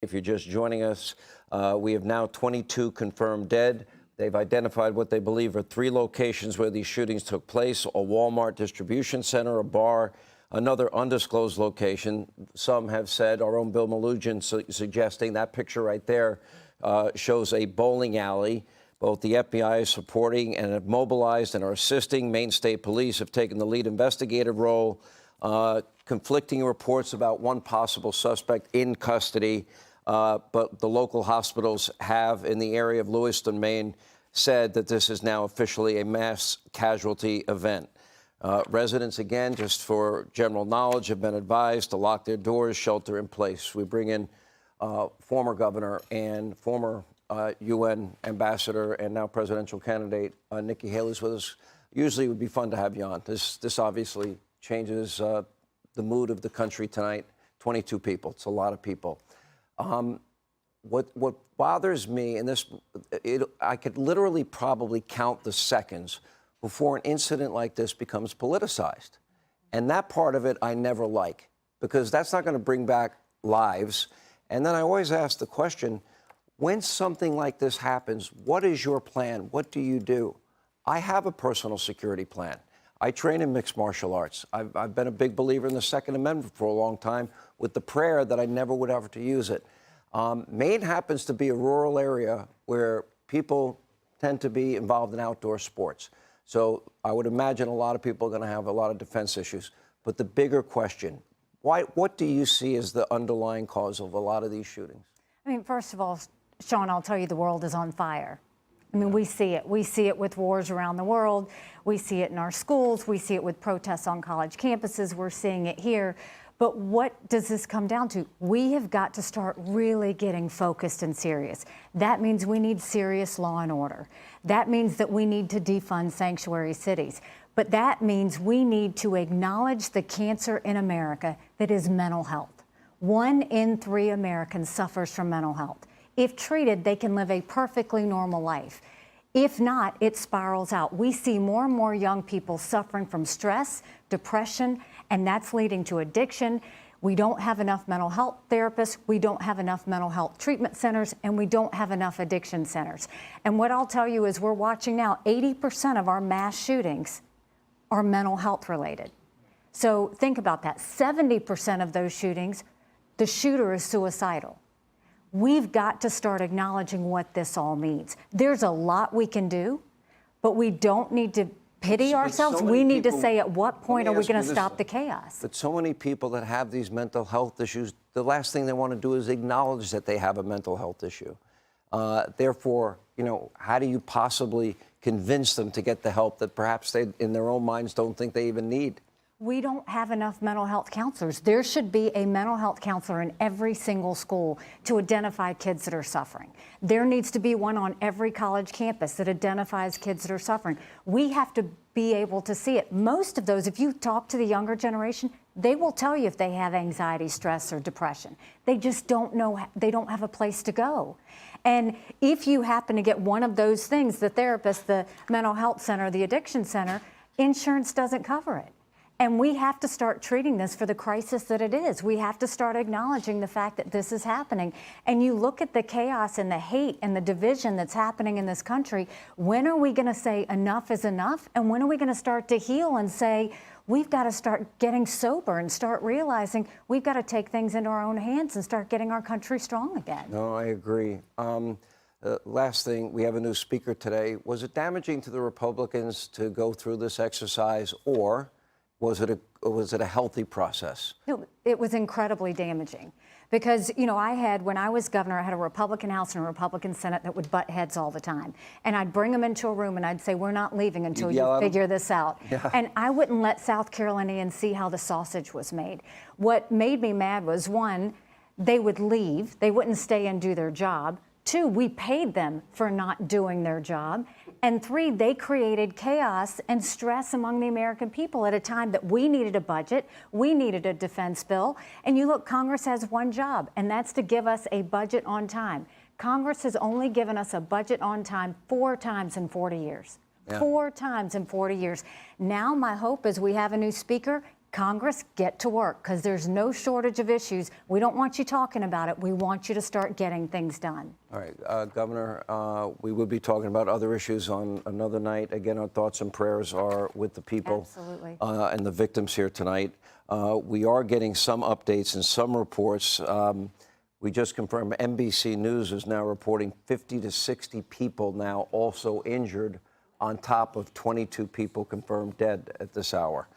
If you're just joining us, we have now 22 confirmed dead. They've identified what they believe are 3 locations where these shootings took place: a Walmart distribution center, a bar, another undisclosed location. Some have said, our own Bill Malugin suggesting that picture right there shows a bowling alley. Both the FBI is supporting and have mobilized and are assisting. Maine State Police have taken the lead investigative role. Conflicting reports about one possible suspect in custody. But the local hospitals have, in the area of Lewiston, Maine, said that this is now officially a mass casualty event. Residents, again, just for general knowledge, have been advised to lock their doors, shelter in place. We bring in former governor and former UN ambassador and now presidential candidate Nikki Haley with us. Usually it would be fun to have you on. This obviously changes the mood of the country tonight. 22 people. It's a lot of people. What bothers me, and I could literally probably count the seconds before an incident like this becomes politicized. And that part of it I never like, because that's not going to bring back lives. And then I always ask the question, when something like this happens, what is your plan? What do you do? I have a personal security plan. I train in mixed martial arts. I've been a big believer in the Second Amendment for a long time, with the prayer that I never would have to use it. Maine happens to be a rural area where people tend to be involved in outdoor sports. So I would imagine a lot of people are going to have a lot of defense issues. But the bigger question, what do you see as the underlying cause of a lot of these shootings? I mean, first of all, Sean, I'll tell you, the world is on fire. I mean, we see it. We see it with wars around the world. We see it in our schools. We see it with protests on college campuses. We're seeing it here. But what does this come down to? We have got to start really getting focused and serious. That means we need serious law and order. That means that we need to defund sanctuary cities. But that means we need to acknowledge the cancer in America that is mental health. 1 in 3 Americans suffers from mental health. If treated, they can live a perfectly normal life. If not, it spirals out. We see more and more young people suffering from stress, depression, and that's leading to addiction. We don't have enough mental health therapists. We don't have enough mental health treatment centers, and we don't have enough addiction centers. And what I'll tell you is we're watching now, 80% of our mass shootings are mental health related. So think about that. 70% of those shootings, the shooter is suicidal. We've got to start acknowledging what this all means. There's a lot we can do, but we don't need to pity ourselves. We need to say, at what point are we going to stop the chaos? But so many people that have these mental health issues, the last thing they want to do is acknowledge that they have a mental health issue. Therefore, how do you possibly convince them to get the help that perhaps they, in their own minds, don't think they even need? We don't have enough mental health counselors. There should be a mental health counselor in every single school to identify kids that are suffering. There needs to be one on every college campus that identifies kids that are suffering. We have to be able to see it. Most of those, if you talk to the younger generation, they will tell you if they have anxiety, stress, or depression. They just don't know, they don't have a place to go. And if you happen to get one of those things, the therapist, the mental health center, the addiction center, insurance doesn't cover it. And we have to start treating this for the crisis that it is. We have to start acknowledging the fact that this is happening. And you look at the chaos and the hate and the division that's happening in this country. When are we going to say enough is enough? And when are we going to start to heal and say, we've got to start getting sober and start realizing we've got to take things into our own hands and start getting our country strong again? No, I agree. Last thing, we have a new speaker today. Was it damaging to the Republicans to go through this exercise, or was it a healthy process? No, it was incredibly damaging because, when I was governor, I had a Republican House and a Republican Senate that would butt heads all the time. And I'd bring them into a room and I'd say, we're not leaving until you figure this out. Yeah. And I wouldn't let South Carolinians see how the sausage was made. What made me mad was, 1, they would leave. They wouldn't stay and do their job. 2, we paid them for not doing their job. And 3, they created chaos and stress among the American people at a time that we needed a budget, we needed a defense bill. And you look, Congress has one job, and that's to give us a budget on time. Congress has only given us a budget on time 4 times in 40 years. Yeah. 4 times in 40 years. Now my hope is we have a new speaker. Congress, get to work, because there's no shortage of issues. We don't want you talking about it. We want you to start getting things done. All right, Governor, we will be talking about other issues on another night. Again, our thoughts and prayers are with the people Absolutely. And the victims here tonight. We are getting some updates and some reports. We just confirmed NBC News is now reporting 50 to 60 people now also injured, on top of 22 people confirmed dead at this hour.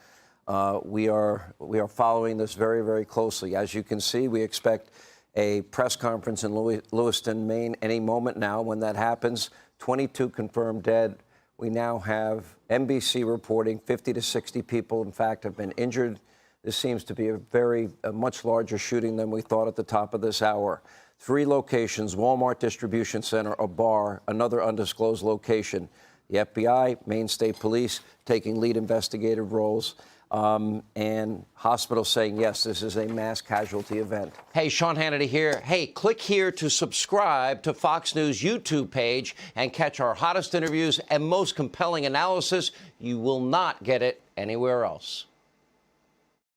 We are following this very, very closely. As you can see, we expect a press conference in Lewiston, Maine, any moment now. When that happens, 22 confirmed dead. We now have NBC reporting 50 to 60 people, in fact, have been injured. This seems to be a much larger shooting than we thought at the top of this hour. 3 locations: Walmart distribution center, a bar, another undisclosed location. The FBI, Maine State Police taking lead investigative roles, and hospitals saying, yes, this is a mass casualty event. Hey, Sean Hannity here. Hey, click here to subscribe to Fox News YouTube page and catch our hottest interviews and most compelling analysis. You will not get it anywhere else.